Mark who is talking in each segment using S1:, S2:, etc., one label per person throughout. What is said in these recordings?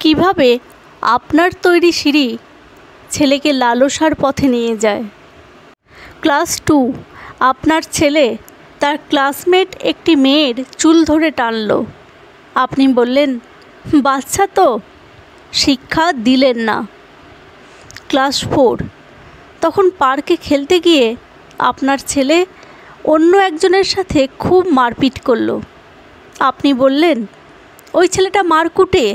S1: কিভাবে আপনার তৈরি সিঁড়ি ছেলেকে লালসার পথে নিয়ে যায়। ক্লাস 2, আপনার ছেলে তার ক্লাসমেট একটি মেয়ের চুল ধরে টানল। আপনি বললেন, বাচ্চা তো, শিক্ষা দিলেন না। ক্লাস 4, তখন পার্কে খেলতে গিয়ে আপনার ছেলে অন্য একজনের সাথে খুব মারপিট করলো। আপনি বললেন, ওই ছেলেটা মারকুটে,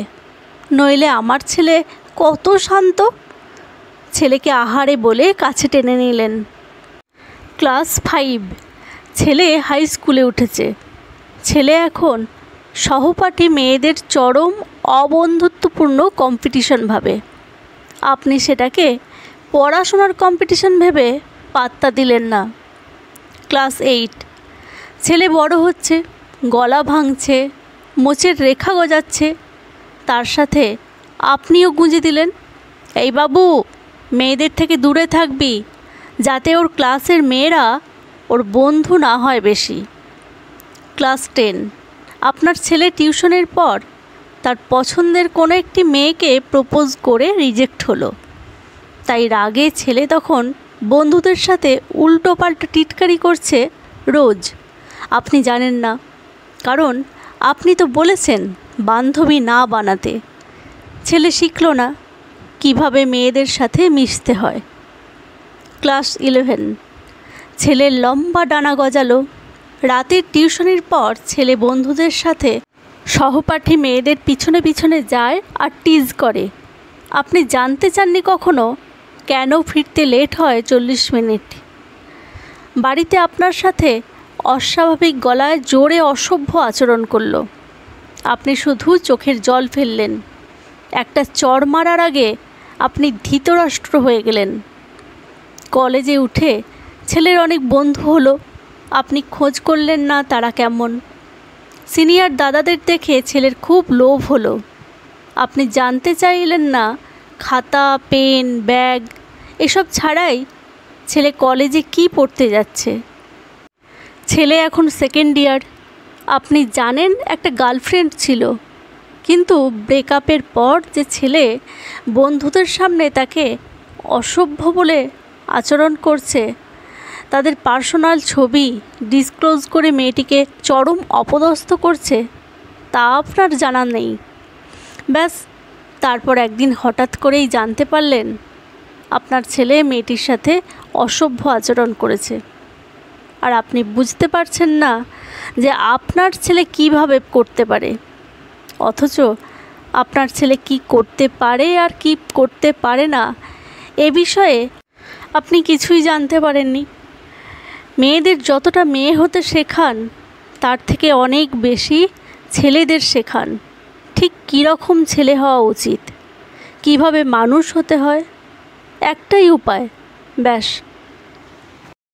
S1: নইলে আমার ছেলে কত শান্ত। ছেলেকে আহারে বলে কাছে টেনে নিলেন। ক্লাস 5, ছেলে হাই স্কুলে উঠেছে। ছেলে এখন সহপাঠী মেয়েদের চরম অবন্ধুত্বপূর্ণ কম্পিটিশন ভাবে। আপনি সেটাকে পড়াশোনার কম্পিটিশন ভেবে পাত্তা দিলেন না। ক্লাস 8, ছেলে বড় হচ্ছে, গলা ভাঙছে, মোচের রেখা গজাচ্ছে। তার সাথে আপনিও গুঁজে দিলেন, এই বাবু, মেয়েদের থেকে দূরে থাকবি, যাতে ওর ক্লাসের মেয়েরা ওর বন্ধু না হয় বেশি। ক্লাস 10, আপনার ছেলে টিউশনের পর তার পছন্দের কোনো একটি মেয়েকে প্রপোজ করে রিজেক্ট হলো। তাই রাগে ছেলে তখন বন্ধুদের সাথে উল্টো পাল্টা টিটকারি করছে রোজ। আপনি জানেন না, কারণ আপনি তো বলেছেন বান্ধবী না বানাতে। ছেলে শিখল না কিভাবে মেয়েদের সাথে মিশতে হয়। ক্লাস 11, ছেলের লম্বা ডানা গজালো। রাতের টিউশনের পর ছেলে বন্ধুদের সাথে সহপাঠী মেয়েদের পিছনে পিছনে যায় আর টিজ করে। আপনি জানতে চাননি কখনো কেন ফিরতে লেট হয় 40 মিনিট। বাড়িতে আপনার সাথে অস্বাভাবিক গলায় জোরে অসভ্য আচরণ করলো। আপনি শুধু চোখের জল ফেললেন। একটা চড় মারার আগে আপনি ধৃতরাষ্ট্র হয়ে গেলেন। কলেজে উঠে ছেলের অনেক বন্ধু হলো। আপনি খোঁজ করলেন না তারা কেমন। সিনিয়র দাদাদের দেখে ছেলের খুব লোভ হলো। আপনি জানতে চাইলেন না খাতা, পেন, ব্যাগ এসব ছাড়াই ছেলে কলেজে কি পড়তে যাচ্ছে। ছেলে এখন সেকেন্ড ইয়ার। আপনি জানেন একটা গার্লফ্রেন্ড ছিল, কিন্তু ব্রেকআপের পর যে ছেলে বন্ধুদের সামনে তাকে অসভ্য বলে আচরণ করছে, তাদের পার্সোনাল ছবি ডিসক্লোজ করে মেয়েটিকে চরম অপদস্থ করছে, তা আপনার জানা নেই। ব্যাস, তারপর একদিন হঠাৎ করেই জানতে পারলেন আপনার ছেলে মেয়েটির সাথে অসভ্য আচরণ করেছে। আর আপনি বুঝতে পারছেন না যে আপনার ছেলে কিভাবে করতে পারে, অথচ আপনার ছেলে কি করতে পারে আর কি করতে পারে না এ বিষয়ে আপনি কিছুই জানতে পারেননি। মেয়েদের যতটা মেয়ে হতে শেখান, তার থেকে অনেক বেশি ছেলেদের শেখান ঠিক কীরকম ছেলে হওয়া উচিত, কিভাবে মানুষ হতে হয়। একটাই উপায়, ব্যাস।